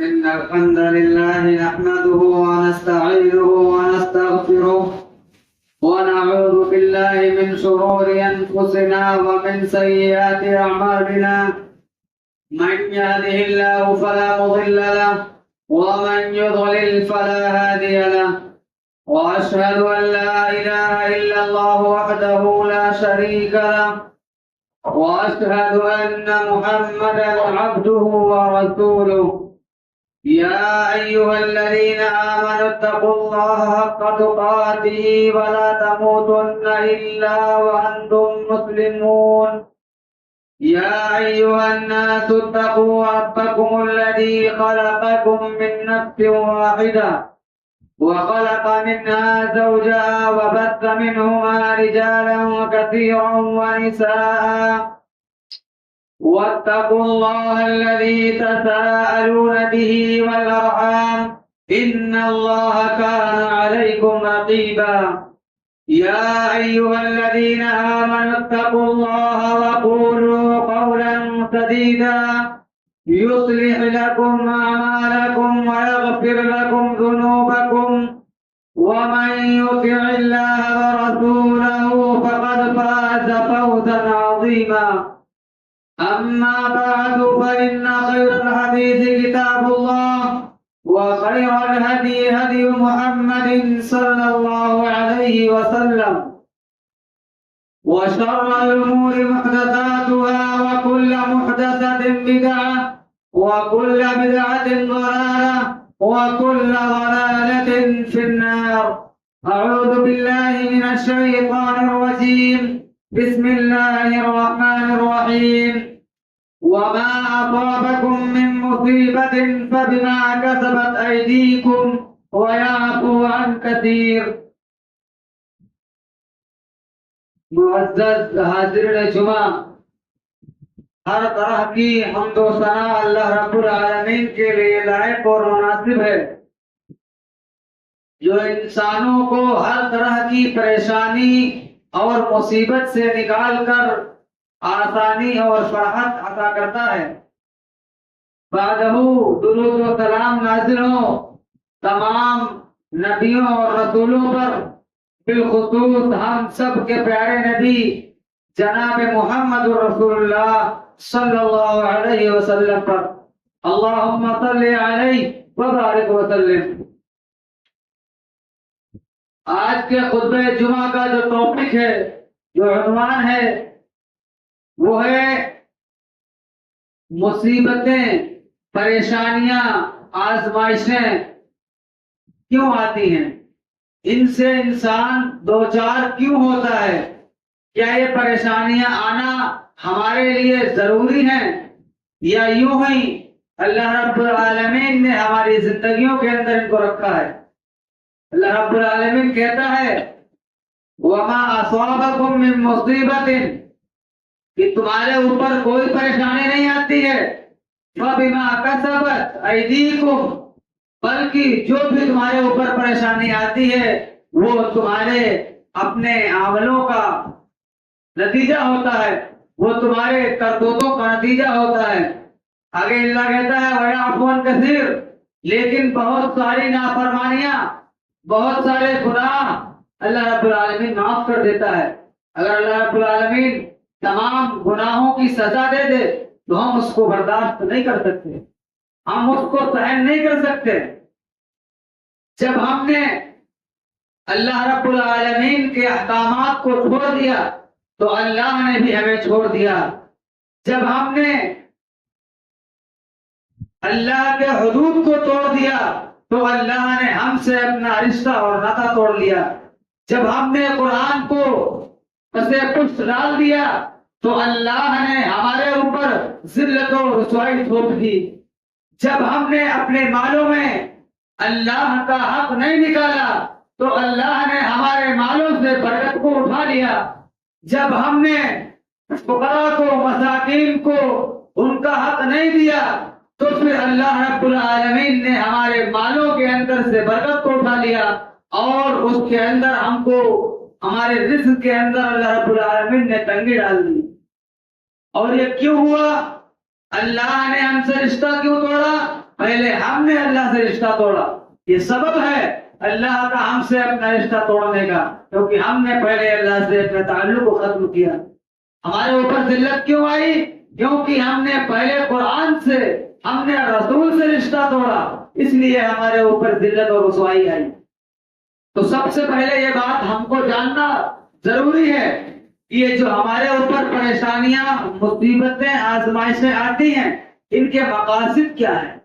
إن الحمد لله نحمده ونستعينه ونستغفره ونعوذ بالله من شرور أنفسنا ومن سيئات أعمالنا. من يهده الله فلا مضل له ومن يضلل فلا هادي له. وأشهد أن لا إله إلا الله وحده لا شريك له، وأشهد أن محمدا عبده ورسوله. يا أيها الذين آمنوا اتقوا الله حق تقاته ولا تموتن إلا وأنتم مسلمون. يا أيها الناس اتقوا ربكم الذي خلقكم من نفس واحدة وخلق منها زوجها وبث منهما رجالا كثيرا ونساء. واتقوا الله الذي تساءلون به والأرحام إن الله كان عليكم رقيبا. يا أيها الذين آمنوا اتقوا الله وقولوا قولا سديدا يصلح لكم أعمالكم ويغفر لكم ذنوبكم، ومن يطع الله ورسوله فقد فاز فوزا عظيما. أما بعد فإن خير الحديث كتاب الله، وخير الهدي هدي محمد صلى الله عليه وسلم، وشر الأمور محدثاتها وكل محدثة بدعة وكل بدعة ضلالة وكل ضلالة في النار. أعوذ بالله من الشيطان الرجيم. بسم الله الرحمن الرحيم. وما أصابكم من مصيبة فبما كسبت أيديكم ويعفو عن كثير. معزز حاضرین جمعہ، ہر طرح کی حمد و ثنا اللہ رب العالمین کے لیے لائق اور مناسب ہے، جو انسانوں کو ہر طرح کی پریشانی اور مصیبت سے نکال کر آسانی اور فرحت عطا کرتا ہے۔ بعدہ درود و سلام نازل ہو تمام نبیوں اور رسولوں پر، بالخصوص ہم سب کے پیارے نبی جناب محمد رسول اللہ صلی اللہ علیہ وسلم پر۔ اللہم صلی علیہ وبارک وسلم۔ آج کے خطبہ جمعہ کا جو ٹاپک ہے، جو عنوان ہے، وہ ہے مصیبتیں، پریشانیاں، آزمائشیں کیوں آتی ہیں، ان سے انسان دوچار کیوں ہوتا ہے، کیا یہ پریشانیاں آنا ہمارے لیے ضروری ہیں، یا یوں ہی اللہ رب العالمین نے ہماری زندگیوں کے اندر ان کو رکھا ہے۔ اللہ رب العالمین کہتا ہے وَمَا أَصَابَكُم مِّن مُّصِيبَةٍ، کہ تمہارے اوپر کوئی پریشانی نہیں آتی ہے، فَبِمَا كَسَبَتْ أَيْدِيكُمْ، بلکہ جو بھی تمہارے اوپر پریشانی آتی ہے وہ تمہارے اپنے عملوں کا نتیجہ ہوتا ہے، وہ تمہارے کرتوتوں کا نتیجہ ہوتا ہے۔ آگے اللہ کہتا ہے وَيَعْفُو عَن كَثِيرٍ، لیکن بہت ساری نافرمانیاں، بہت سارے گناہ اللہ رب العالمین معاف کر دیتا ہے۔ اگر اللہ رب العالمین تمام گناہوں کی سزا دے دے تو ہم اس کو برداشت نہیں کر سکتے، ہم اس کو سہن نہیں کر سکتے۔ جب ہم نے اللہ رب العالمین کے احکامات کو چھوڑ دیا تو اللہ نے بھی ہمیں چھوڑ دیا۔ جب ہم نے اللہ کے حدود کو توڑ دیا تو اللہ نے ہم سے اپنا رشتہ اور ناطہ توڑ لیا۔ جب ہم نے قرآن کو پسے پشت ڈال دیا تو اللہ نے ہمارے اوپر ذلت و رسوائی تھوپ دی۔ جب ہم نے اپنے مالوں میں اللہ کا حق نہیں نکالا تو اللہ نے ہمارے مالوں سے برکت کو اٹھا لیا۔ جب ہم نے فقراء کو، مساکین کو ان کا حق نہیں دیا تو پھر اللہ رب العالمین نے ہمارے مالوں کے اندر سے برکت کو اٹھا لیا، اور اس کے اندر ہم کو، ہمارے رزق کے اندر اللہ رب العالمین نے تنگی ڈال دی۔ اور یہ کیوں ہوا؟ اللہ نے ہم سے رشتہ کیوں توڑا؟ پہلے ہم نے اللہ سے رشتہ توڑا. یہ سبب ہے اللہ کا ہم سے اپنا رشتہ توڑنے کا، کیونکہ ہم نے پہلے اللہ سے اپنے تعلق کو ختم کیا. ہمارے اوپر ذلت کیوں آئی؟ کیونکہ ہم نے پہلے قرآن سے، ہم نے رسول سے رشتہ توڑا، اس لیے ہمارے اوپر ذلت اور رسوائی آئی. تو سب سے پہلے یہ بات ہم کو جاننا ضروری ہے کہ یہ جو ہمارے اوپر پریشانیاں، مصیبتیں، آزمائشیں آتی ہیں، ان کے مقاصد کیا ہیں.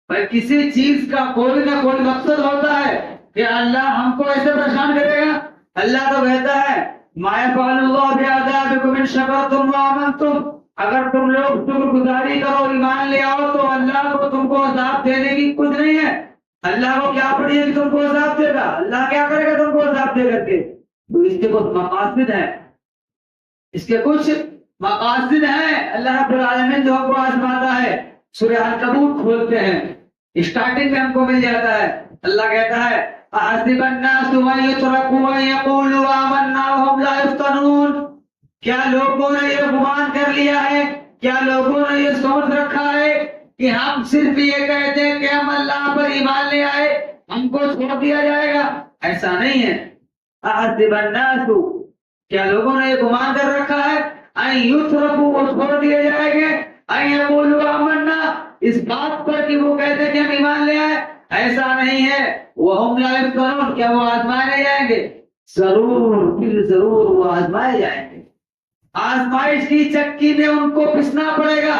بھائی کسی چیز کا کوئی نہ کوئی مقصد ہوتا ہے کہ اللہ ہم کو ایسے پریشان کرے گا. اللہ تو کہتا ہے ما یفعل اللہ بعذابکم ان شکرتم وآمنتم، اگر تم لوگ شکر گزاری کرو، ایمان لے آؤ، تو اللہ کو تم کو عذاب دینے کی کچھ نہیں ہے. اللہ کو کیا پڑی ہے کہ تم کو عذاب دے گا؟ اللہ کیا کرے گا تم کو عذاب دے کر کے؟ تو اس کے کچھ مقاصد ہیں، اس کے کچھ مقاصد ہیں. اللہ رب العالمین جو ہم کو آزماتا ہے، سورہ عنکبوت کھولتے ہیں، اسٹارٹنگ میں ہم کو مل جاتا ہے. اللہ کہتا ہے احسب الناس ان يتركوا ان يقولوا آمنا وهم لا يفتنون، کیا لوگوں نے یہ گمان کر لیا ہے، کیا لوگوں نے یہ سوچ رکھا ہے کہ ہم صرف یہ کہتے ہیں کہ ہم اللہ پر ایمان لے آئے، ہم کو چھوڑ دیا جائے گا؟ ایسا نہیں ہے. احسب الناس، کیا لوگوں نے یہ گمان کر رکھا ہے ان يتركوا، وہ چھوڑ دیے جائیں گے، ان يقولوا آمنا، اس بات پر کہ وہ کہتے ہیں کہ ہم ایمان لے آئے؟ ایسا نہیں ہے. وَهُمْ لَا يُفْتَنُونَ، کیا وہ آزمائے نہیں جائیں گے؟ ضرور، پھر ضرور وہ آزمائے جائیں گے. آزمائش کی چکی میں ان کو پسنا پڑے گا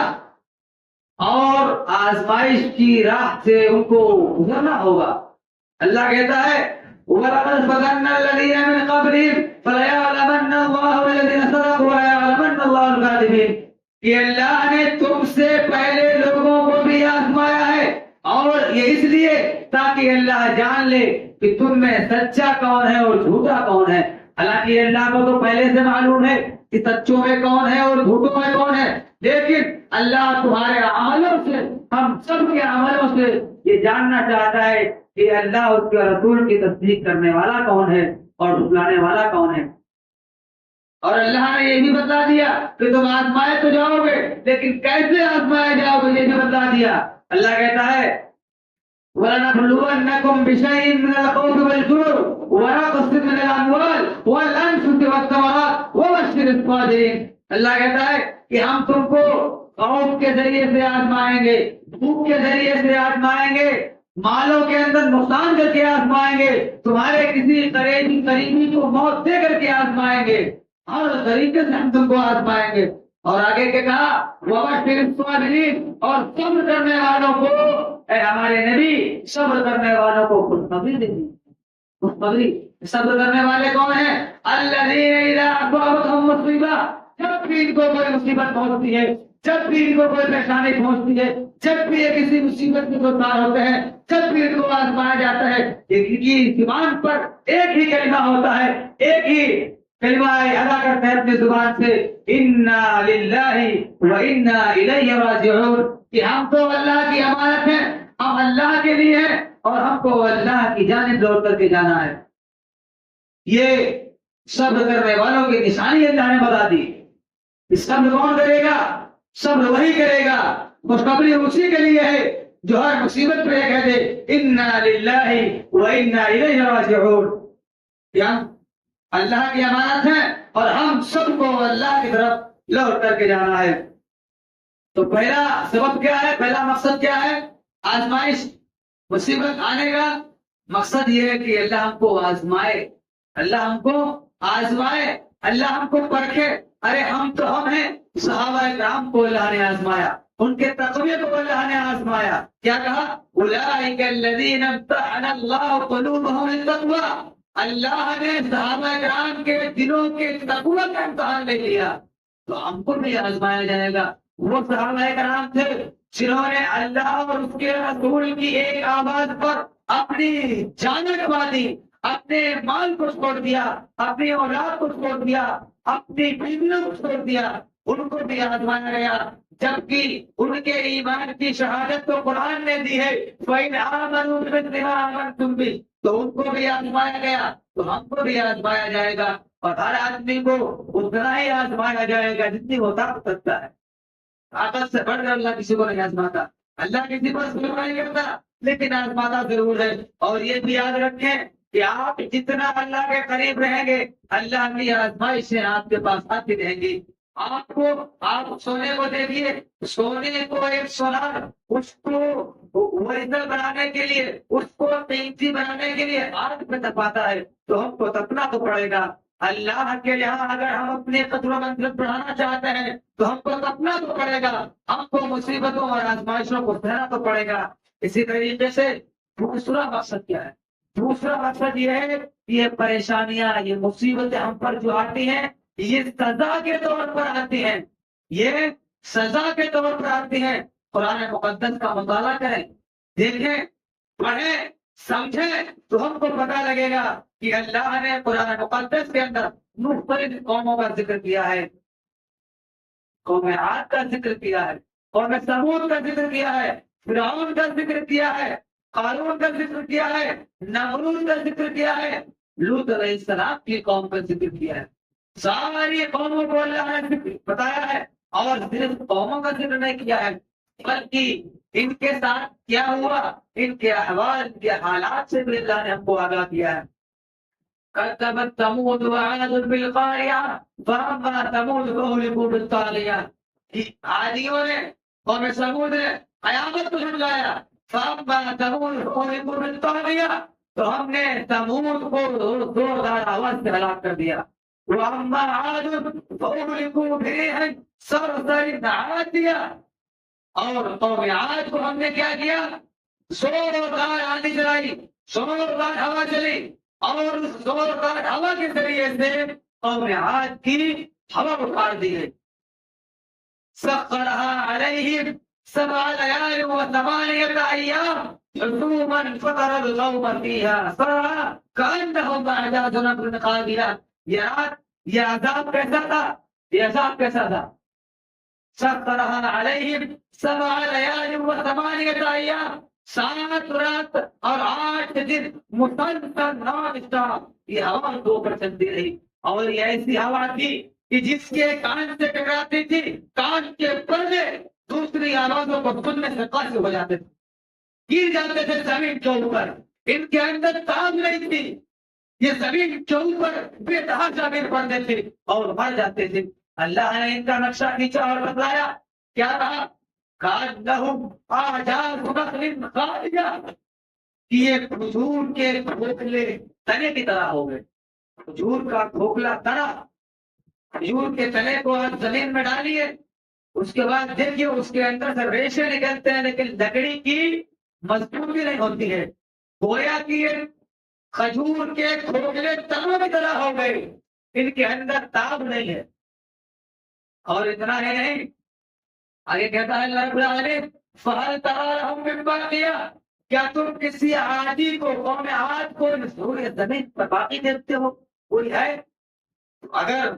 اور آزمائش کی راہ سے ان کو گزرنا ہوگا. اللہ کہتا ہے وَلَقَدْ فَتَنَّا الَّذِينَ مِن قَبْلِهِمْ فَلَيَعْلَمَنَّ اللَّهُ الَّذِينَ صَدَقُوا وَلَيَعْلَمَنَّ اللَّهُ الْكَاذِبِينَ، کہ اللہ نے تم سے پہلے لوگوں کو بھی آزمایا ہے، اور یہ اس لیے تاکہ اللہ جان لے کہ تم میں سچا کون ہے اور جھوٹا کون ہے. حالانکہ اللہ کو تو پہلے سے معلوم ہے کہ سچوں میں کون ہے اور جھوٹوں میں کون ہے، لیکن اللہ تمہارے عملوں سے، ہم سب کے عملوں سے یہ جاننا چاہتا ہے کہ اللہ اور اس کے رسول کی تصدیق کرنے والا کون ہے اور جھٹلانے والا کون ہے. اور اللہ نے یہ بھی بتا دیا کہ تم آزمائے تو جاؤ گے، لیکن کیسے آزمائے جاؤ گے یہ بھی بتا دیا. اللہ کہتا ہے وَلَنَبْلُوَنَّكُمْ بِشَيْءٍ مِّنَ الْخَوْفِ وَالْجُوعِ وَنَقْصٍ مِّنَ الْأَمْوَالِ وَالْأَنفُسِ وَالثَّمَرَاتِ وَبَشِّرِ الصَّابِرِينَ. اللہ کہتا ہے کہ ہم تم کو خوف کے ذریعے سے آزمائیں گے، بھوک کے ذریعے سے آزمائیں گے، مالوں کے اندر نقصان کر کے آزمائیں گے، تمہارے کسی قریبی کو موت دے کر کے آزمائیں گے، ہر طریقے سے ہم تم کو آزمائیں گے. اور آگے کے کہا وَبَشِّرِ الصَّابِرِينَ، اور صبر کرنے والوں کو، اے ہمارے نبی صبر کرنے والوں کو خوشخبری دیجیے. خوشخبری، صبر کرنے والے کون ہیں؟ الَّذِينَ إِذَا أَصَابَتْهُم مُّصِیبَۃٌ، جب بھی ان کو کوئی مصیبت پہنچتی ہے، جب بھی ان کو کوئی پریشانی پہنچتی ہے، جب بھی یہ کسی مصیبت میں گرفتار ہوتے ہیں، جب بھی ان کو آزمایا جاتا ہے، ان کی زبان پر ایک ہی کلمہ ہوتا ہے، ایک ہی کلمہ ادا کرتے ہیں اپنی زبان سے، انا للہ و انا الیہ راجعون، کہ ہم تو اللہ کی امانت ہیں، ہم اللہ کے لیے ہیں اور ہم کو اللہ کی جانب لوٹ کر کے جانا ہے. یہ صبر کرنے والوں کی نشانی اللہ نے بتا دی. اس صبر کون کرے گا؟ صبر وہی کرے گا. خوشخبری اسی کے لیے ہے جو ہر مصیبت پہ کہہ دے انا للہ و انا الیہ راجعون، کہ ہم اللہ کی امانت ہے اور ہم سب کو اللہ کی طرف لوٹ کر کے جانا ہے. تو پہلا سبب کیا ہے، پہلا مقصد کیا ہے؟ آزمائش، مصیبت آنے کا مقصد یہ ہے کہ اللہ ہم کو آزمائے، اللہ ہم کو آزمائے، اللہ ہم کو پرکھے. ارے ہم تو ہم ہیں، صحابہ کرام کو اللہ نے آزمایا، ان کے تقوی کو اللہ نے آزمایا. کیا کہا؟ اولئک الذین امتحن اللہ قلوبهم للتقوی، اللہ نے صحابہ کرام کے دلوں کے تقوی کا امتحان لے لیا، تو ہم کو بھی آزمایا جائے گا. وہ صحابہ کرام تھے جنہوں نے اللہ اور اس کے رسول کی ایک آواز پر اپنی جانیں گنوا دی، اپنے مال کو چھوڑ دیا، اپنی اولاد کو چھوڑ دیا، اپنی بیویوں کو چھوڑ دیا. ان کو بھی آزمایا گیا، جبکہ ان کے ایمان کی شہادت تو قرآن نے دی ہے فَإِنْ آمَنُوا بِمِثْلِ مَا آمَنْتُمْ بِهِ، تو ان کو بھی آزمایا گیا، تو ہم کو بھی آزمایا جائے گا. اور ہر آدمی کو اتنا ہی آزمایا جائے گا جتنی وہ طاقت رکھتا ہے. طاقت سے بڑھ کر اللہ کسی کو نہیں آزماتا. اللہ کسی پر ظلم نہیں کرتا لیکن آزماتا ضرور ہے. اور یہ بھی یاد رکھیں کہ آپ جتنا اللہ کے قریب رہیں گے اللہ کی آزمائشیں آپ کے پاس آتی رہیں گی. آپ سونے کو دیکھیے, سونے کو ایک سونار اس کو اوریجنل بنانے کے لیے, اس کو قیمتی بنانے کے لیے آگ میں تپاتا ہے, تو ہم کو تپنا تو پڑے گا. اللہ کے یہاں اگر ہم اپنے قدر و منزلت بڑھانا چاہتے ہیں تو ہم کو تپنا تو پڑے گا, ہم کو مصیبتوں اور آزمائشوں کو سہنا تو پڑے گا. اسی طریقے سے دوسرا مقصد کیا ہے؟ دوسرا مقصد یہ ہے یہ پریشانیاں, یہ مصیبتیں ہم پر جو آتی ہیں یہ سزا کے طور پر آتی ہیں, یہ سزا کے طور پر آتی ہیں. قرآن مقدس کا مطالعہ کریں, دیکھیں, پڑھیں, سمجھیں تو ہم کو پتہ لگے گا کہ اللہ نے قرآن مقدس کے اندر مختلف قوموں کا ذکر کیا ہے. قوم عاد کا ذکر کیا ہے, قوم ثمود کا ذکر کیا ہے, فرعون کا ذکر کیا ہے, قارون کا ذکر کیا ہے, نمرود کا ذکر کیا ہے, لوط علیہ السلام کی قوم کا ذکر کیا ہے. ساری قوموں کو اللہ نے بتایا ہے, اور صرف قوموں کا ذکر نہیں کیا ہے بلکہ ان کے ساتھ کیا ہوا, ان کے احوال, ان کے حالات سے بھی اللہ نے ہم کو آگاہ کیا ہے. كذبت ثمود وعاد بالقارعة فأما ثمود فأهلكوا بالطاغية. عادیوں نے, قوم ثمود نے قیامت کو جھٹلایا. فأما ثمود فأهلكوا بالطاغية, تو ہم نے ثمود کو زوردار آواز سے ہلاک کر دیا. وأما عاد فأهلكوا بريح صرصر عاتية, اور قوم عاد کو ہم نے کیا کیا, زوردار آندھی چلائی, زوردار ہوا چلی, اور اس زوردار ہوا کے ذریعے سے قوم عاد کی ہوا اٹھا دی ہے. سخرها عليهم 7 ليال و8 أيام حسوما فترى القوم فيها صرعى كأنهم أعجاز نخل خاوية. یہ عذاب کیسا تھا, یہ عذاب کیسا تھا؟ سخرها عليهم 7 ليال و8 أيام, 7 رات اور 8 دن مسلسل نان اسٹاپ یہ ہوا دو پر چلتی رہی. اور یہ ایسی ہوا تھی کہ جس کے کان سے ٹکراتی تھی کان کے پردے دوسری آوازوں کو سننے سے قاصر ہو جاتے تھے, گر جاتے تھے زمین کے اوپر. ان کے اندر تاب نہیں تھی, یہ زمین کے اوپر بے تحاشا گر پڑتے تھے اور مر جاتے تھے. اللہ نے ان کا نقشہ کھینچا اور بتلایا کیا کہا, کأنهم أعجاز نخل خاوية, کہ یہ کھجور کے کھوکھلے تنے کی طرح ہو گئے. کھجور کا کھوکھلا تنا, کھجور کے تنے کو آپ زمین میں ڈالیے, اس کے بعد دیکھیے اس کے اندر سے ریشے نکلتے ہیں لیکن لکڑی کی مضبوطی نہیں ہوتی ہے. گویا کہ یہ کھجور کے کھوکھلے تنوں کی طرح ہو گئے, ان کے اندر تاب نہیں ہے. اور اتنا ہی نہیں, آگے کہتا ہے اللہ رب العالمین فَهَلْ تَرَىٰ لَهُم مِّن بَاقِيَةٍ, کیا تم کسی عادی کو, قوم عاد کو پورے زمین پر باقی دیکھتے ہو؟ کوئی ہے؟ اگر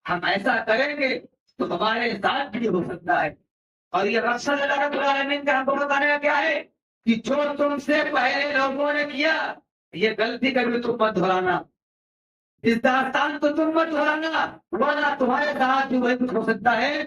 ہم ایسا کریں گے تو ہمارے ساتھ بھی ہو سکتا ہے. اور یہ مقصد اللہ رب العالمین کا ہم کو بتانے کا کیا ہے کہ جو تم سے پہلے لوگوں نے کیا یہ غلطی کبھی تم مت دہرانا, اس داستان کو تم مت دہرانا, ورنہ تمہارے ساتھ بھی وہی کچھ ہو سکتا ہے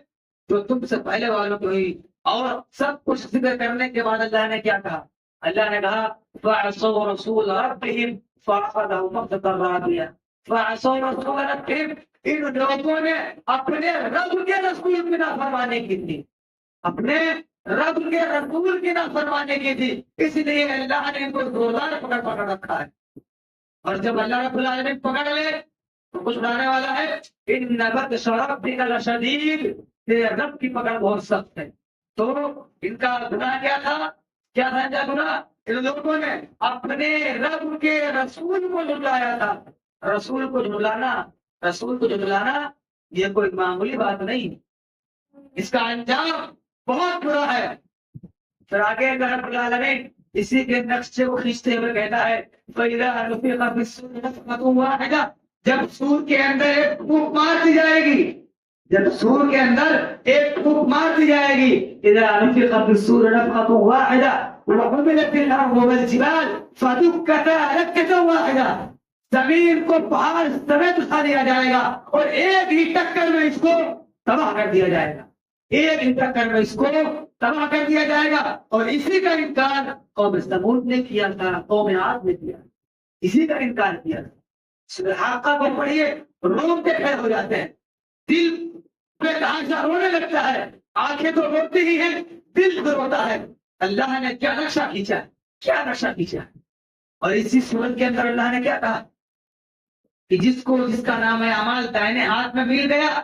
جو تم سے پہلے والوں کو ہوئی. اور سب کچھ ذکر کرنے کے بعد اللہ نے کیا کہا, اللہ نے کہا فَعَصَوْا رَسُولَ رَبِّهِمْ فَأَخَذَهُمْ أَخْذَةً رَّابِيَةً. فَعَصَوْا رَسُولَ رَبِّهِمْ, ان لوگوں نے اپنے رب کے رسول کی نافرمانی کی تھی, اپنے رب کے رسول کی نافرمانی کی تھی, اس لیے اللہ نے ان کو زوردار پکڑ رکھا ہے. اور جب اللہ رب العالمین پکڑ لے تو کچھ لانے والا ہے, إِنَّ بَطْشَ رَبِّكَ لَشَدِيدٌ, تیرے رب کی پکڑ بہت سخت ہے. تو ان کا گناہ کیا تھا, کیا تھا ان کا گناہ, ان لوگوں نے اپنے رب کے رسول کو جھٹلایا تھا. رسول کو جھٹلانا یہ کوئی معمولی بات نہیں, اس کا انجام بہت برا ہے. پھر آگے رب العالمین اسی کے نقشے کو کھینچتے ہوئے کہتا ہے فَإِذَا نُفِخَ فِي الصُّورِ نَفْخَةٌ وَاحِدَةٌ, جب سور کے اندر ایک پھونک مار دی جائے گی, جب سور کے اندر ایک پھونک مار دی جائے گی, اذا نفخ فی الصور نفخۃ واحدہ وحملت الارض والجبال فدکتا دکۃ واحدہ, زمین کو پہاڑ سمیت اٹھا دیا جائے گا اور ایک ہی ٹکر میں اس کو تباہ کر دیا جائے گا. ایک انکار کر اس کو تباہ کر دیا جائے گا. اور اسی کا انکار قوم سمود نے کیا تھا, قوم عاد نے کیا, اسی کا انکار کیا تھا. حاقہ کو پڑھیے, روم کے کھڑے ہو جاتے ہیں, دل پہ ڈھانچہ رونے لگتا ہے, آنکھیں تو روتی ہی ہیں, دل تو روتا ہے. اللہ نے کیا نقشہ کھینچا, کیا نقشہ کھینچا. اور اسی صورت کے اندر اللہ نے کیا کہا کہ جس کا نام اعمال دائنے ہاتھ میں مل گیا,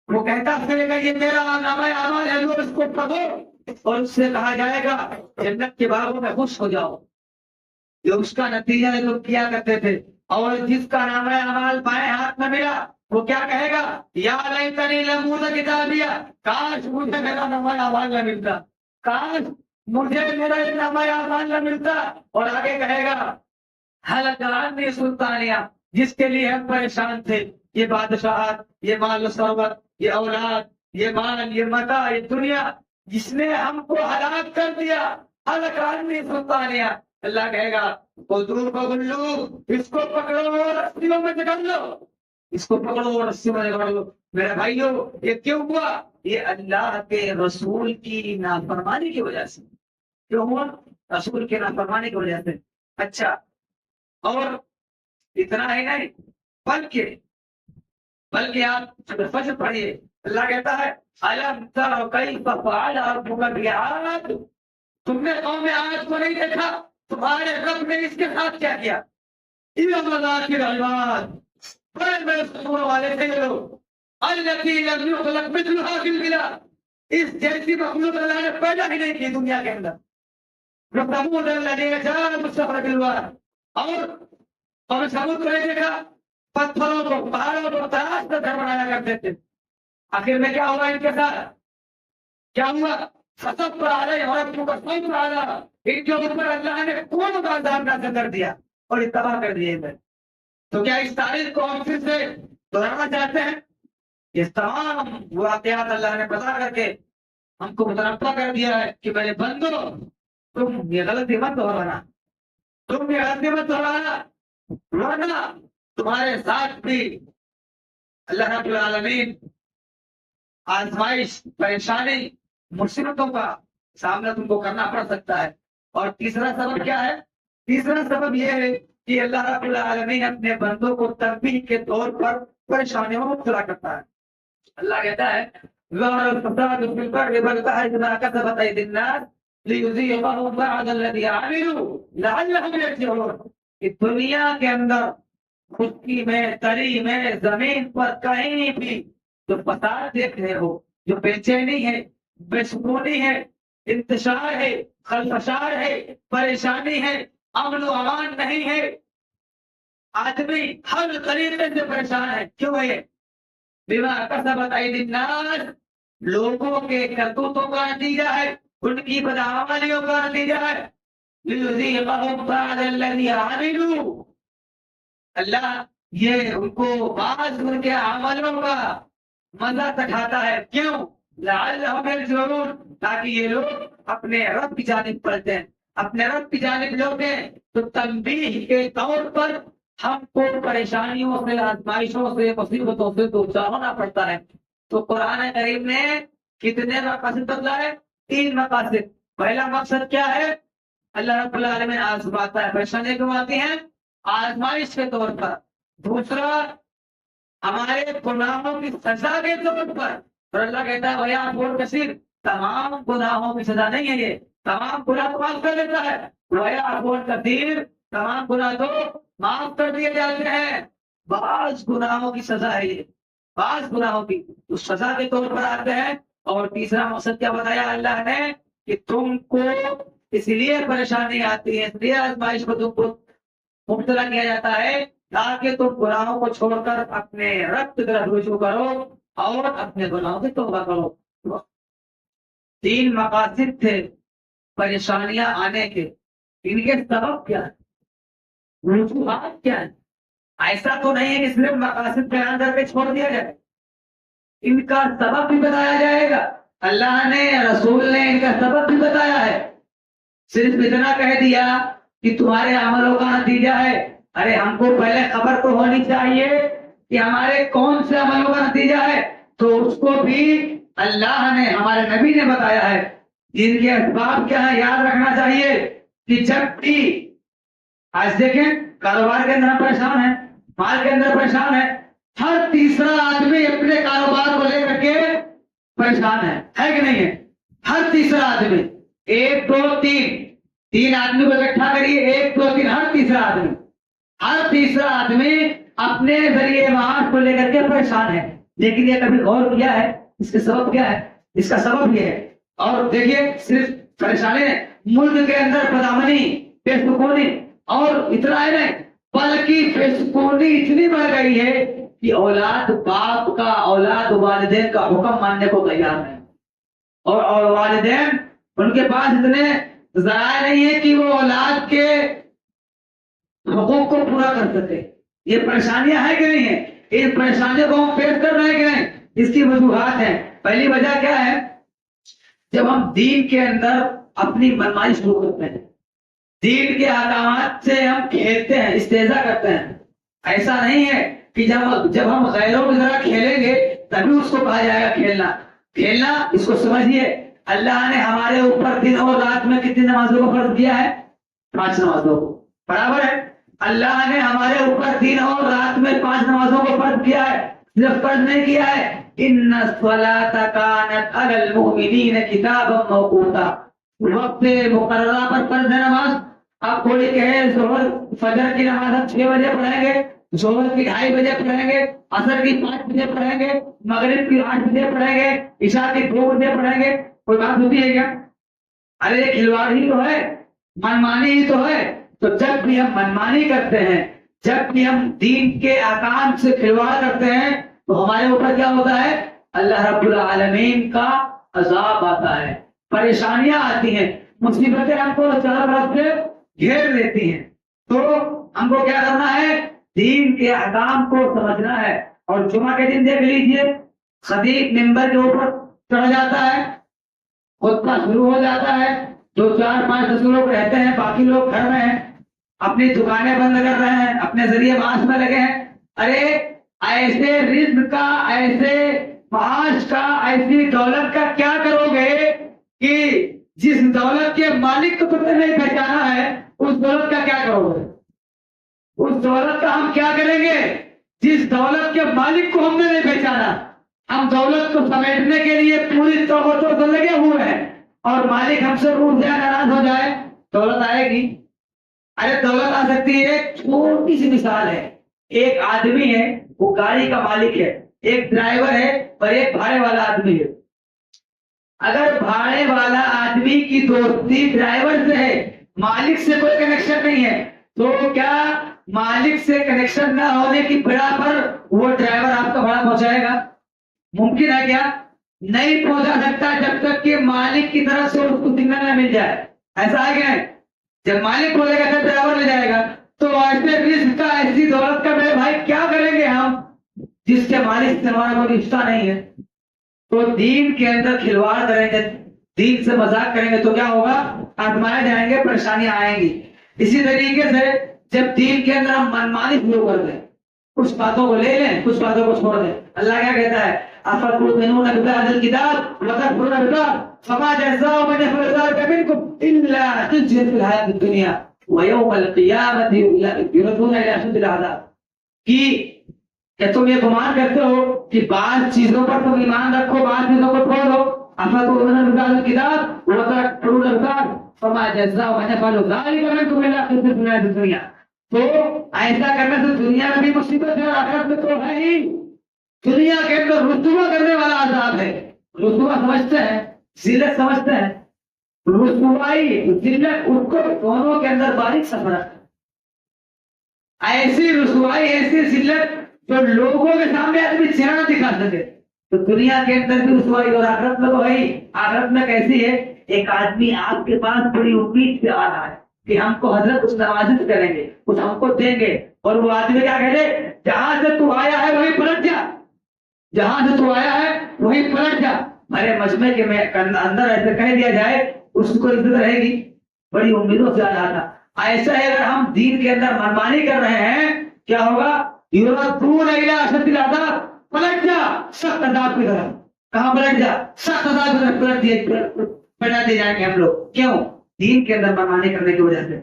وہ کہتا پھرے گا یہ میرا نام اعمال ہے, لو اس کو پڑھو. اور اس سے کہا جائے گا جنت کے باغوں میں خوش ہو جاؤ. یہ اس کا نتیجہ ہے جو کیا کرتے تھے. اور جس کا نام اعمال بائیں ہاتھ میں ملا, وہ کیا کہے گا, یا لیتنی لم اوت کتابیہ, کاش مجھے میرا نام اعمال نہ ملتا, کاش مجھے میرا نام اعمال نہ ملتا. اور آگے کہے گا ہلک عنی سلطانیہ, جس کے لیے ہم پریشان تھے, یہ بادشاہت, یہ مال و ثروت, یہ اولاد, یہ مال, یہ متاع, یہ دنیا, جس نے ہم کو ہلاک کر دیا. ہلک عنی سلطانیہ, اللہ کہے گا خذوہ فغلوہ, اس کو پکڑو اور رسیوں میں جکڑ لو, اس کو پکڑو اور رسیوں میں جکڑ لو. میرے بھائیو, یہ کیوں ہوا؟ یہ اللہ کے رسول کی نافرمانی کی وجہ سے. کیوں ہوا؟ رسول کی نافرمانی کی وجہ سے. اچھا, اور اتنا ہی نہیں, بلکہ آپ فجر پڑھیے, اللہ کہتا ہے الم تر کیف فعل ربک بعاد, تم نے قوم عاد کو نہیں دیکھا, تمہارے رب نے اس کے ساتھ کیا کیا. ارم ذات العماد, بڑے بڑے سوروں والے تھے یہ لوگ, التی لم یخلق مثلها فی البلاد, اس جیسی مخلوق اللہ نے پیدا ہی نہیں کی دنیا کے اندر. ثمود الذین جاءوا بالصخرۃ بالواد, اور ثمود کو نہیں دیکھا, پتھروں کو, پہاڑوں کو تراش کر گھر بنایا کرتے تھے. آخر میں کیا ہوا ان کے ساتھ؟ کیا ہوا؟ فصبر علیہم ربک صبرا علی, ان کے اوپر اللہ نے کون کا عذاب نازل کر دیا اور تباہ کر دیا ادھر. تو کیا اس تاریخ کو ہم پھر سے دہرانا چاہتے ہیں؟ یہ تمام واقعات اللہ نے بتا کر کے ہم کو متنبع کر دیا ہے کہ میرے بندو, تم یہ غلطی مت دہرانا, تم یہ غلطی مت دہرانا, ورنہ تمہارے ساتھ بھی اللہ رب العالمین آزمائش, پریشانی, مصیبتوں کا سامنا تم کو کرنا پڑ سکتا ہے. اور تیسرا سبب کیا ہے؟ تیسرا سبب یہ ہے کہ اللہ رب العالمین اپنے بندوں کو تنبیہ کے طور پر پریشانیوں میں مبتلا کرتا ہے. اللہ کہتا ہے ظہر الفساد فی البر والبحر بما کسبت ایدی الناس لیذیقہم بعض الذی عملوا لعلہم یرجعون. اس دنیا کے اندر خشکی میں, تری میں, زمین پر کہیں بھی جو فساد دیکھ رہے ہو, جو بے چینی ہے, بے سکونی ہے, انتشار ہے, خلفشار ہے, پریشانی ہے, امن و امان نہیں ہے, آدمی ہر طریقے سے پریشان ہے. کیوں ہے؟ بما کسبت ایدی الناس, لوگوں کے کرتوتوں کا نتیجہ ہے, ان کی بدعملیوں کا نتیجہ ہے. لیذیقہم بعض الذی عملوا, اللہ یہ ان کو بعض ان کے عملوں کا مزہ چکھاتا ہے. کیوں؟ لعلہم یرجعون, تاکہ یہ لوگ اپنے رب کی جانب پلٹیں, اپنے رب کی جانب لوٹیں. تو تنبیہ کے طور پر ہم کو پریشانیوں سے, آزمائشوں سے, مصیبتوں سے دوچار ہونا پڑتا ہے. تو قرآن کریم نے کتنے مقاصد بتلائے؟ 3 مقاصد. پہلا مقصد کیا ہے؟ اللہ رب العالمین آزماتا ہے. پریشانیاں کیوں آتی ہیں؟ آزمائش کے طور پر. دوسرا, ہمارے گناہوں کی سزا کے طور پر. اور اللہ کہتا ہے وَيَعْفُو كَثِيرٌ, تمام گناہوں کی سزا نہیں ہے یہ, تمام گناہ تو معاف کر دیتا ہے. وَيَعْفُو كَثِيرٌ, تمام گناہ تو معاف کر دیے جاتے ہیں. بعض گناہوں کی سزا ہے یہ, بعض گناہوں کی تو سزا کے طور پر آتے ہیں. اور تیسرا مقصد کیا بتایا اللہ نے کہ تم کو اس لیے پریشانی آتی ہے, اس لیے آزمائش کو تم کو مبتلا کیا جاتا ہے تاکہ تم گناہوں کو چھوڑ کر اپنے رب کی طرف رجوع کرو اور اپنے گناہوں سے توبہ کرو. 3 مقاصد تھے پریشانیاں آنے کے. ان کے سبب کیا ہے, وجوہات کیا ہے؟ ایسا تو نہیں ہے کہ صرف مقاصد بیان کر کے چھوڑ دیا جائے, ان کا سبب بھی بتایا جائے گا. اللہ نے, رسول نے ان کا سبب بھی بتایا ہے. صرف اتنا کہہ دیا کہ تمہارے عملوں کا نتیجہ ہے. ارے ہم کو پہلے خبر تو ہونی چاہیے کہ ہمارے کون سے عملوں کا نتیجہ ہے, تو اس کو بھی اللہ نے ہمارے نبی نے بتایا ہے دین کے اسباب کیا ہے. یاد رکھنا چاہیے کہ جب بھی آج دیکھیں کاروبار کے اندر پریشان ہے, مال کے اندر پریشان ہے, ہر تیسرا آدمی اپنے کاروبار کو لے کر کے پریشان ہے کہ نہیں ہے؟ ہر تیسرا آدمی, 1 2 3 آدمی کو اکٹھا کریے, 1 2 3 ہر تیسرا آدمی اپنے ذریعے معاش کو لے کر کے پریشان ہے. لیکن یہ کبھی غور کیا ہے اس کے سبب کیا ہے؟ اس کا سبب یہ ہے. اور دیکھیے صرف پریشانی ملک کے اندر بدامنی, بے سکونی, اور اتنا ہے نہیں بلکہ بے سکونی اتنی بڑھ گئی ہے کہ اولاد باپ کا, اولاد والدین کا حکم ماننے کو تیار ہے, اور والدین ان کے پاس اتنے ذرائع نہیں ہے کہ وہ اولاد کے حقوق کو پورا کر سکے. یہ پریشانیاں ہیں کہ نہیں ہے؟ اس پریشانیوں کو ہم فیس کر رہے ہیں کہ نہیں؟ اس کی وجوہات ہیں. پہلی وجہ کیا ہے؟ جب ہم دین کے اندر اپنی منمانی شروع کرتے ہیں, دین کے احکامات سے ہم کھیلتے ہیں, استہزاء کرتے ہیں. ایسا نہیں ہے کہ جب ہم غیروں کی طرح کھیلیں گے تبھی اس کو کہا جائے گا کھیلنا. کھیلنا اس کو سمجھیے, اللہ نے ہمارے اوپر دن اور رات میں کتنی نمازوں کو فرض کیا ہے؟ 5 نمازوں کو. برابر ہے. اللہ نے ہمارے اوپر دن اور رات میں 5 نمازوں کو فرض کیا ہے. صرف فرض نہیں کیا ہے, ان الصلاۃ کانت علی المؤمنین کتابا موقوتا, وقت مقررہ پر فرض ہے نماز. اب کوئی کہے ظہر فجر کی نماز ہم 6 بجے پڑھیں گے, ظہر کی 2:30 بجے پڑھیں گے, عصر کی 5 بجے پڑھیں گے, مغرب کی 8 بجے پڑھیں گے, عشاء کی 2 بجے پڑھیں گے. کوئی بات ہوتی ہے کیا؟ ارے یہ کھلواڑ ہی تو ہے, منمانی ہی تو ہے. تو جب بھی ہم منمانی کرتے ہیں, جب بھی ہم دین کے احکام سے کھلواڑ کرتے ہیں تو ہمارے اوپر کیا ہوتا ہے؟ اللہ رب العالمین کا عذاب آتا ہے, پریشانیاں آتی ہیں, مصیبتیں ہم کو چاروں طرف سے گھیر لیتی ہیں. تو ہم کو کیا کرنا ہے؟ دین کے احکام کو سمجھنا ہے. اور جمعہ کے دن دیکھ لیجئے, خطیب منبر کے اوپر چڑھ جاتا ہے, خطبہ شروع ہو جاتا ہے, 2 4 5 10 لوگ رہتے ہیں, باقی لوگ گھر میں ہیں, اپنی دکانیں بند کر رہے ہیں, اپنے ذریعے معاش میں لگے ہیں. ارے ایسے رزق کا, ایسے معاش کا, ایسی دولت کا کیا کرو گے کہ جس دولت کے مالک کو تم نے نہیں پہچانا ہے, اس دولت کا کیا کرو گے؟ اس دولت کا ہم کیا کریں گے جس دولت کے مالک کو ہم نے نہیں پہچانا؟ ہم دولت کو سمیٹنے کے لیے پوری توجہ سے لگے ہوئے ہیں, اور مالک ہم سے روٹھ جائے, ناراض ہو جائے, دولت آئے گی؟ ارے دولت آ سکتی ہے. ایک چھوٹی سی مثال ہے, ایک آدمی ہے, وہ گاڑی کا مالک ہے, ایک ڈرائیور ہے اور ایک بھاڑے والا آدمی ہے. اگر بھاڑے والا آدمی کی دوستی ڈرائیور سے ہے, مالک سے کوئی کنیکشن نہیں ہے, تو کیا مالک سے کنیکشن نہ ہونے کی بنا پر وہ ڈرائیور آپ کا بھاڑا پہنچائے گا؟ ممکن ہے کیا؟ نہیں پہنچا سکتا جب تک کہ مالک کی طرف سے اس کو سگنل نہ مل جائے. ایسا ہے کہ جب مالک بولے گا تب ڈرائیور لے جائے گا. تو ایسے رزق کا, ایسی دولت کا میرے بھائی کیا کریں گے ہم جس کے مالک سے ہمارا کوئی رشتہ نہیں ہے؟ تو دین کے اندر کھلواڑ کریں گے, دین سے مذاق کریں گے تو کیا ہوگا؟ آزمائے جائیں گے, پریشانیاں آئیں گی. اسی طریقے سے جب دین کے اندر ہم منمانی شروع کر دیں, کچھ باتوں کو لے لیں, کچھ باتوں کو چھوڑ دیں. اللہ کیا کہتا ہے؟ أفتؤمنون ببعض الكتاب وتكفرون ببعض فما جزاء من يفعل ذلك منكم إلا خزي في الحياة الدنيا ويوم القيامة يردون إلى أشد العذاب. کہ تم یہ گمان کرتے ہو کہ بعض چیزوں پر تم ایمان رکھو, بعض چیزوں کو چھوڑ دو. أفتؤمنون ببعض الكتاب وتكفرون ببعض فما جزاء من يفعل ذلك منكم إلا خزي في الحياة الدنيا. تو ایسا کرنے سے دنیا میں بھی مصیبت ہے, آخرت میں تو ہے ہی. دنیا کے اندر رسوا کرنے والا عذاب ہے. رسوا سمجھتے ہیں, ذلت سمجھتے ہیں. رسوائی, ذلت, اس کو دونوں کے اندر باریک سا فرق ہے. ایسی رسوائی, ایسی ذلت جو لوگوں کے سامنے آدمی چہرہ دکھا سکے, تو دنیا کے اندر بھی رسوائی, اور آخرت میں تو ہے ہی. آخرت میں کیسی ہے؟ ایک آدمی آپ کے پاس بڑی امید سے آ رہا ہے کہ ہم کو حضرت کچھ نوازش کریں گے, کچھ ہم کو دیں گے, اور وہ آدمی کیا کہے؟ جہاں سے تو آیا ہے وہی پلٹ جا, جہاں سے تو آیا ہے وہی پلٹ جا. میرے مجمع کے اندر ایسے کہہ دیا جائے, اس کو عزت رہے گی؟ بڑی امیدوں سے آ رہا تھا. ایسا ہے اگر ہم دین کے اندر منمانی کر رہے ہیں, کیا ہوگا؟ یردون الی اشد العذاب, پلٹ جا سخت عذاب کی طرف. کہاں پلٹ جا، سخت عذاب میں پلٹ دیے جائیں گے ہم لوگ. کیوں؟ دین کے اندر منمانی کرنے کی وجہ سے.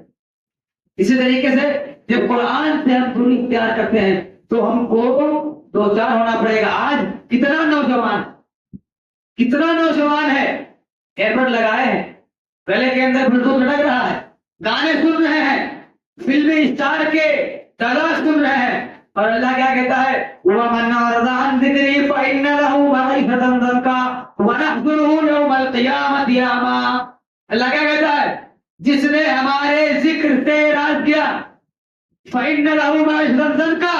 اسی طریقے سے جب قرآن سے ہم دوری اختیار کرتے ہیں تو ہم کو دو چار ہونا پڑے گا. آج کتنا نوجوان ہے ایئرپورٹ لگائے ہیں، گلے کے اندر بلوٹوتھ لٹک رہا ہے، گانے سن رہے ہیں، فلمی اسٹار کے تلاش سن رہے ہیں، اور اللہ کیا کہتا ہے وَمَنْ أَعْرَضَ عَنْ ذِكْرِي فَإِنَّ لَهُ مَعِيشَةً ضَنكًا وَنَحْشُرُهُ يَوْمَ الْقِيَامَةِ أَعْمَىٰ. اللہ کیا کہتا ہے؟ جس نے ہمارے ذکر سے راز کیا فَإِنَّ لَهُ مَعِيشَةً ضَنكًا،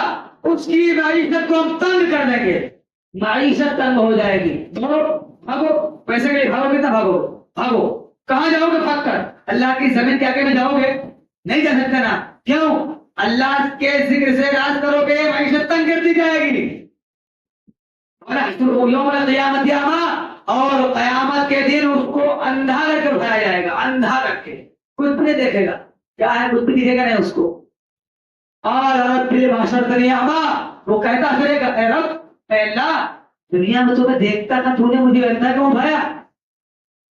اس کی معیشت کو ہم تنگ کر دیں گے، معیشت تنگ ہو جائے گی. بھاگو پیسے کے لیے، بھاگو کتنا بھاگو کہاں جاؤ گے؟ بھاگ کر اللہ کی زمین کے آگے میں جاؤ گے؟ نہیں جا سکتے نا. کیوں؟ اللہ کے ذکر سے راز کرو گے، معیشت تنگ کر دی جائے گی. یوم القیامت اور قیامت کے دن اس کو اندھا کر کے اٹھایا جائے گا، اندھا کر کے، کچھ نہیں دیکھے گا. کیا ہے؟ کچھ بھی دکھے گا نہیں اس کو. اور رب فی الحشر وہ کہتا پھرے گا اے رب، اے اللہ، دنیا میں تمہیں دیکھتا تھا، تو نے مجھے اندھا کیوں اٹھایا؟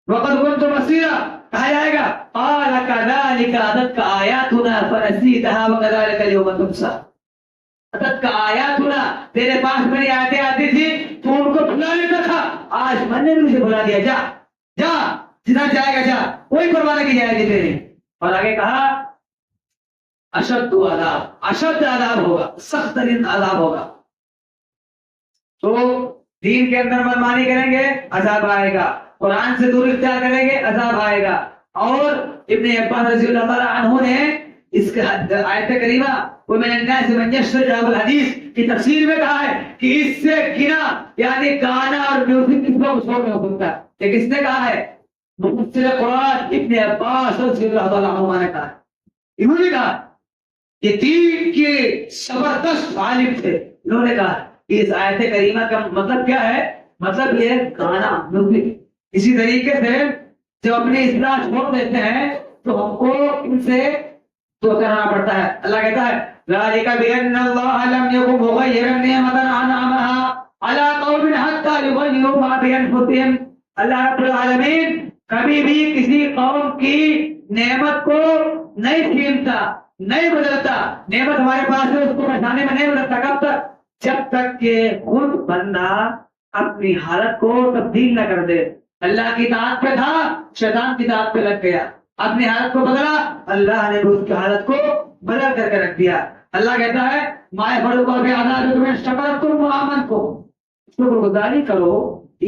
وقد كنت بصيرا، کہا جائے گا قال كذلك اتتك آياتنا فنسيتها وكذلك اليوم تنسى. اتتك آياتنا، تیرے پاس میری آیتیں آتی تھی تو ان کو بھلا لیتا تھا، آج میں نے مجھے بھلا دیا. جا جتنا جائے گا جا، کوئی پرواہ نہیں کی جائے گی تیری. اور آگے کہا اشد عذاب ہوگا، سخت ترین عذاب ہوگا. تو دین کے اندر منمانی کریں گے عذاب آئے گا، قرآن سے دور اختیار کریں گے عذاب آئے گا. اور ابن عباس رضی اللہ تعالی عنہ نے اس آیت کریمہ ومن الناس من یشتری الحدیث کی تفسیر میں کہا ہے کہ اس سے گنا یعنی گانا اور میوزک کس کو شور میں ہو سکتا ہے. یہ کس نے کہا ہے؟ مفسر قرآن ابن عباس رضی اللہ تعالی عنہ نے کہا. انہوں نے کہا یہ دین کے زبردست عالم تھے. انہوں نے کہا کہ اس آیت کریمہ کا مطلب کیا ہے؟ مطلب یہ گانا میوزک. اسی طریقے سے جب اپنی اصلاح چھوڑ دیتے ہیں تو ہم کو ان سے تو کرنا پڑتا ہے. اللہ کہتا ہے ذالک بأن اللہ لم یکن مغیرا نعمتا انعمها علی قوم حتی یغیروا ما بانفسهم. اللہ رب العالمین کبھی بھی کسی قوم کی نعمت کو نہیں چھینتا، نہیں بدلتا. نعمت ہمارے پاس ہے، اس کو بچانے میں نہیں بدلتا. کب تک؟ جب تک کہ خود بندہ اپنی حالت کو تبدیل نہ کر دے. اللہ کی اطاعت پہ تھا، شیطان کی اطاعت پہ لگ گیا، اپنی حالت کو بدلا، اللہ نے اس کی حالت کو بدل کر کے رکھ دیا. اللہ کہتا ہے مائے فرض کو بھی آزاد تمہیں شکر تم آمن کو، شکر گزاری کرو،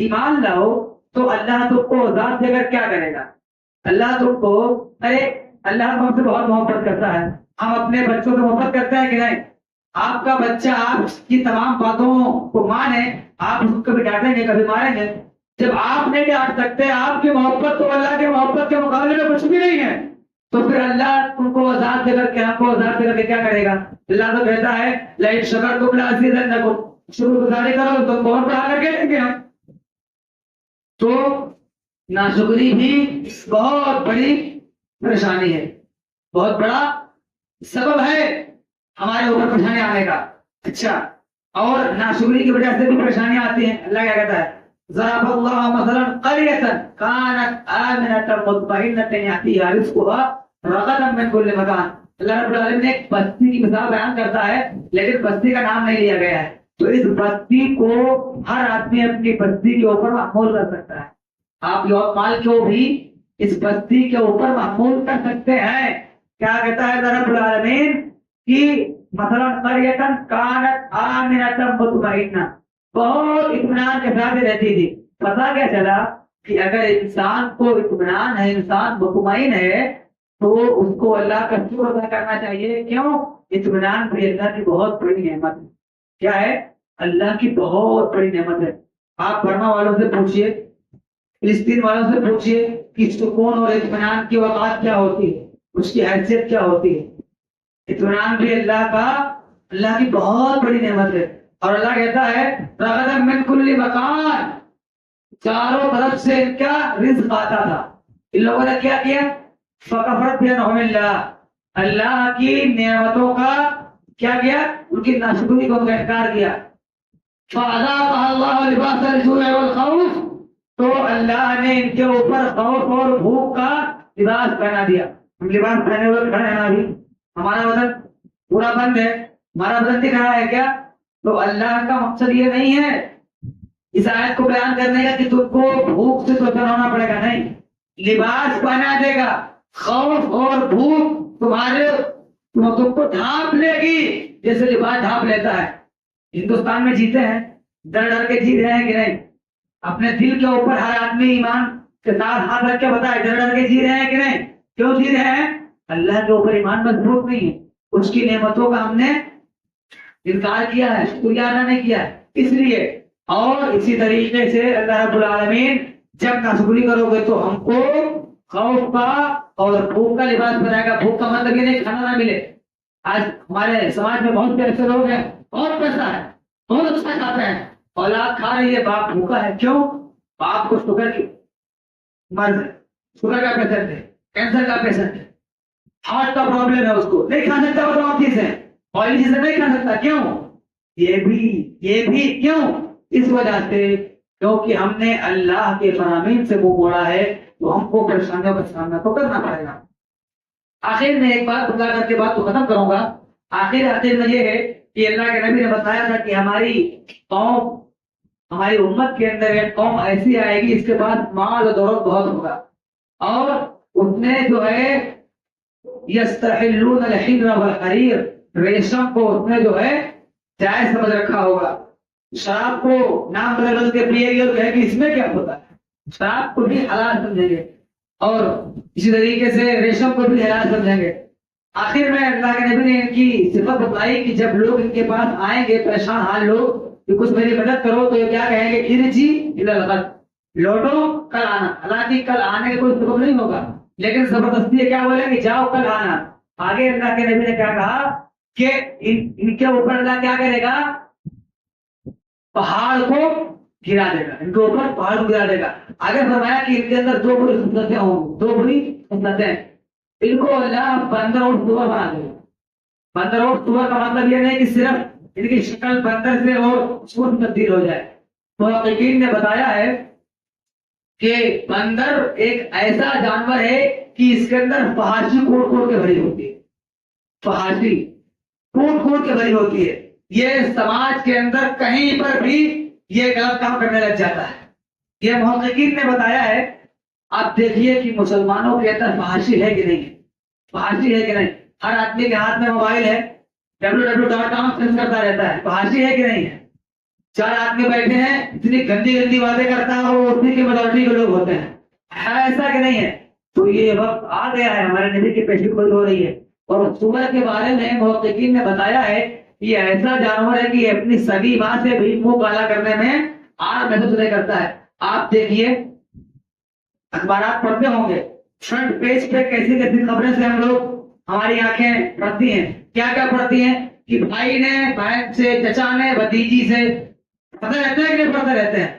ایمان لاؤ تو اللہ تم کو ذات دے کر کیا کرے گا؟ اللہ تم کو، ارے اللہ ہم سے بہت محبت کرتا ہے. ہم اپنے بچوں سے محبت کرتے ہیں کہ نہیں؟ آپ کا بچہ آپ کی تمام باتوں کو مانے، آپ اس کو کبھی ڈانٹیں گے کبھی ماریں گے؟ جب آپ نہیں ڈانٹ سکتے، آپ کی محبت تو اللہ کی محبت کے مقابلے میں کچھ بھی نہیں ہے، تو پھر اللہ تم کو آزاد دے کر کے، ہم کو آزاد دے کر کے کیا کرے گا؟ اللہ تو کہتا ہے لئن شکرتم لأزیدنکم، شکر گزاری کرو تو بہت بڑھا کر کے دیں گے ہم. تو ناشکری بھی بہت بڑی پریشانی ہے، بہت بڑا سبب ہے ہمارے اوپر پریشانی آنے کا. اچھا، اور ناشکری کی وجہ سے بھی پریشانیاں آتی ہیں. اللہ کیا کہتا ہے ضرب اللہ مثلا قرية كانت آمنة مطمئنة يأتيها رزقها رغدا من كل مكان. اللہ رب العالمین نے ایک بستی کی مثال بیان کرتا ہے، لیکن بستی کا نام نہیں لیا گیا ہے. تو اس بستی کو ہر آدمی اپنی بستی کے اوپر محمول کر سکتا ہے. آپ یوم مال کو بھی اس بستی کے اوپر محمول کر سکتے ہیں. کیا کہتا ہے رب العالمین کہ مثلا قرية كانت آمنة مطمئنة، بہت اطمینان کے ساتھ رہتی تھی. پتا کیا چلا کہ اگر انسان کو اطمینان ہے، انسان مطمئن ہے، تو اس کو اللہ کا شکر ادا کرنا چاہیے. کیوں؟ اطمینان بھی اللہ کی بہت بڑی نعمت ہے. کیا ہے؟ اللہ کی بہت بڑی نعمت ہے. آپ برما والوں سے پوچھئے، فلسطین والوں سے پوچھئے کہ سکون اور اطمینان کی اوقات کیا ہوتی ہے، اس کی حیثیت کیا ہوتی ہے. اطمینان بھی اللہ کی بہت بڑی نعمت ہے. اور اللہ کہتا ہے رغدا من کل مکان، چاروں طرف سے کیا رزق آتا تھا. ان لوگوں نے کیا کیا؟ فکفرت بانعم اللہ، اللہ کی نعمتوں کا کیا کیا؟ ان کی ناشکری کو انکار کیا. فَأَذَاقَهَا اللَّهُ لِبَاسَ الْجُوعِ وَالْخَوْفِ، تو اللہ نے ان کے اوپر خوف اور بھوک کا لباس پہنا دیا. ہم لباس پہنے ہوئے کھڑے ہیں ابھی، ہمارا بدن پورا بند ہے، ہمارا بدن دکھ رہا ہے کیا؟ تو اللہ کا مقصد یہ نہیں ہے اس آیت کو بیان کرنے کا کہ تم کو بھوک سے تو ہونا پڑے گا، نہیں، لباس پہنا دے گا. خوف اور بھوک تم کو ڈھانپ لے گی جیسے لباس ڈھانپ لیتا ہے. ہندوستان میں جیتے ہیں، ڈر ڈر کے جیت رہے ہیں کہ نہیں؟ اپنے دل کے اوپر ہر آدمی ایمان کے ساتھ ہاتھ رکھ کے بتائے ڈر ڈر کے جی رہے ہیں کہ نہیں؟ کیوں جی رہے ہیں؟ اللہ کے اوپر ایمان مضبوط نہیں ہے، اس کی نعمتوں کا ہم نے انکار کیا ہے، شکریہ ادا نہیں کیا ہے، اس لیے. اور اسی طریقے سے اللہ رب العالمین جب ناشکری کرو گے تو ہم کو خوف کا اور بھوک کا لباس بنائے گا. بھوک کا مطلب یہ نہیں کھانا نہ ملے. آج ہمارے سماج میں بہت سے ایسے لوگ ہیں، بہت پیسہ ہے، بہت اچھا کھاتے ہیں، اولاد کھا رہی ہے، باپ بھوکا ہے. کیوں؟ باپ کو شوگر کی مرض ہے، شوگر کا پیشنٹ ہے، کینسر کا پیشنٹ ہے، ہارٹ کا پرابلم ہے، اس کو نہیں کھا سکتا، وہ تمام چیزیں آئلی چیزیں نہیں کھا سکتا. کیوں؟ یہ بھی کیوں؟ اس وجہ سے کیونکہ ہم نے اللہ کے فرامین سے منہ موڑا ہے، تو ہم کو پریشانیوں کا سامنا تو کرنا پڑے گا. آخر میں ایک بات بتا کر کے بات کو ختم کروں گا. آخر میں یہ ہے کہ اللہ کے نبی نے بتایا تھا کہ ہماری قوم، ہماری امت کے اندر ایک قوم ایسی آئے گی اس کے بعد مال و دولت بہت ہوگا، اور اس نے جو ہے یستحلون الحر والحریر، ریشم کو اس نے جو ہے جائز سمجھ رکھا ہوگا. شراب کو نام بدل بدل کے پیے گی اور کہے کہ اس میں کیا ہوتا ہے، شراب کو بھی حلال سمجھیں گے، اور اسی طریقے سے ریشم کو بھی حلال سمجھیں گے. آخر میں اللہ کے نبی نے ان کی صفت بتائی کہ جب لوگ ان کے پاس آئیں گے پریشان حال لوگ کہ کچھ میری مدد کرو، تو یہ کیا کہیں گے؟ ارجی الی الغد، لوٹو کل آنا. حالانکہ کل آنے کا کوئی سبب نہیں ہوگا، لیکن زبردستی کیا بولیں گے؟ جاؤ کل آنا. آگے اللہ کے نبی نے کیا کہا کہ ان کے اوپر اللہ کیا کرے گا؟ پہاڑ کو گرا دے گا، ان کے اوپر پہاڑ کو گرا دے گا. آگے فرمایا کہ ان کے اندر دو بری خصلتیں ہوں گی، دو بری خصلتیں. ان کو اللہ بندر اور سور بنا دے گا. بندر اور سور کا مطلب یہ نہیں کہ صرف ان کی شکل بندر سے اور سور میں تبدیل ہو جائے. محققین نے بتایا ہے کہ بندر ایک ایسا جانور ہے کہ اس کے اندر فحاشی کوڑ کوڑ کے بھری ہوتی ہے، فحاشی کوڑ کوڑ کے بھری ہوتی ہے. یہ سماج کے اندر کہیں پر بھی یہ غلط کام کرنے لگ جاتا ہے. یہ محققین نے بتایا ہے. آپ دیکھیے کہ مسلمانوں کے اندر فحاشی ہے کہ نہیں ہے، فحاشی ہے کہ نہیں. ہر آدمی کے ہاتھ میں موبائل ہے، www.com سرچ کرتا رہتا ہے. فحاشی ہے کہ نہیں ہے؟ چار آدمی بیٹھے ہیں، اتنی گندی گندی باتیں کرتا ہے، اور وہ اسی کی میجورٹی کے لوگ ہوتے ہیں. ایسا کہ نہیں ہے؟ تو یہ وقت آ گیا ہے، ہمارے نبی کی پیشی گوئی ہو رہی ہے. اور سورج کے بارے میں محققین نے بتایا ہے یہ ایسا جانور ہے کہ یہ اپنی سگی ماں سے بھی منہ کالا کرنے میں آر محسوس نہیں کرتا ہے. آپ دیکھیے اخبارات پڑھتے ہوں گے، فرنٹ پیج پہ کیسی کیسی خبریں سے ہم لوگ، ہماری آنکھیں پڑھتی ہیں. کیا کیا پڑھتی ہیں؟ کہ بھائی نے بہن سے، چچا نے بھتیجی سے، پتہ رہتا ہے کہ نہیں پڑھتے رہتے ہیں.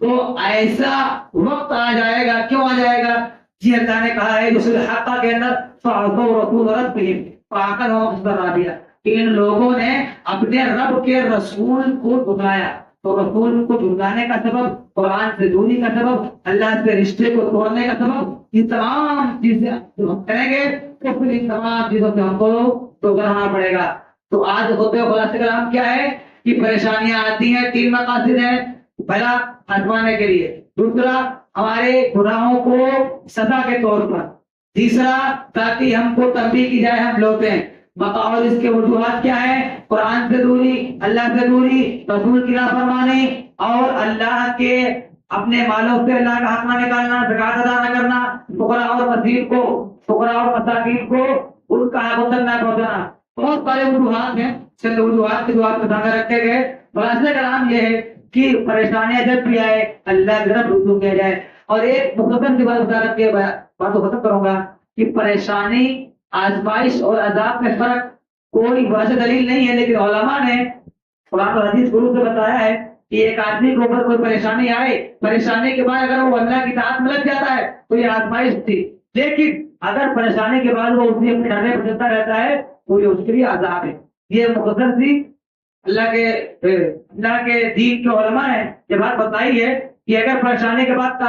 تو ایسا وقت آ جائے گا. کیوں آ جائے گا؟ جی اللہ نے کہا ہے رسول حقہ کے اندر فَعَصَوْا رَسُولَ رَبِّهِمْ فَعَقَرَهُمْ خِسْرًا. ان لوگوں نے اپنے رب کے رسول کو جھٹلایا، تو رسول کو جھٹلانے کا سبب، قرآن سے دوری کا سبب، اللہ سے رشتے کو توڑنے کا سبب، یہ تمام چیزیں جو ہم کریں گے تو پھر ان تمام چیزوں سے ہم کو ٹوکرنا پڑے گا. تو آج ہوتے خلاصہ کلام کیا ہے کہ پریشانیاں آتی ہیں، تین مقاصد ہیں. پہلا آزمانے کے لیے، دوسرا ہمارے گناہوں کو سزا کے طور پر، تیسرا تاکہ ہم کو تنبیہ کی جائے ہم لوٹیں. اور اس کے وجوہات کیا ہے؟ قرآن سے دوری، اللہ سے دوری، رسول کی نافرمانی، اور اللہ کے اپنے مالوں سے اللہ کا حق نہ نکالنا، زکات ادا نہ کرنا، فقراء اور مساکین کو ان کا حق تک نہ پہنچانا. بہت سارے وجوہات ہیں، چند وجوہات کے جو آپ کو سامنے رکھے گئے. خلاصہ کلام یہ ہے کہ پریشانیاں جب بھی آئے اللہ کی طرف رجوع کیا جائے. اور ایک مختصر سی بات بتا کر کے بات کو ختم کروں گا کہ پریشانی، آزمائش اور عذاب میں فرق کوئی واضح دلیل نہیں ہے، لیکن علماء نے قرآن اور حدیث گرو سے بتایا ہے کہ ایک آدمی کے اوپر کوئی پریشانی آئے، پریشانی کے بعد اگر وہ اللہ کی اطاعت میں لگ جاتا ہے تو یہ آزمائش تھی. لیکن اگر پریشانی کے بعد وہ اسی اپنے ڈرنے پر چلتا رہتا ہے تو یہ اس کے لیے عذاب ہے. یہ مختصر سی اللہ کے دین کے علماء نے یہ بات بتائی ہے کہ اگر پریشانی کے بعد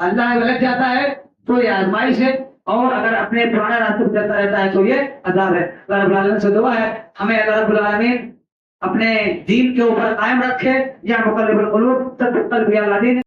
اللہ لگ جاتا ہے تو یہ آزمائش ہے، اور اگر اپنے پرانا راستہ پہ چلتا رہتا ہے تو یہ عذاب ہے۔ اللہ رب العالمین سے دعا ہے ہمیں اللہ رب العالمین اپنے دین کے اوپر قائم رکھے، یا مقلب القلوب ثبت قلبی علی دین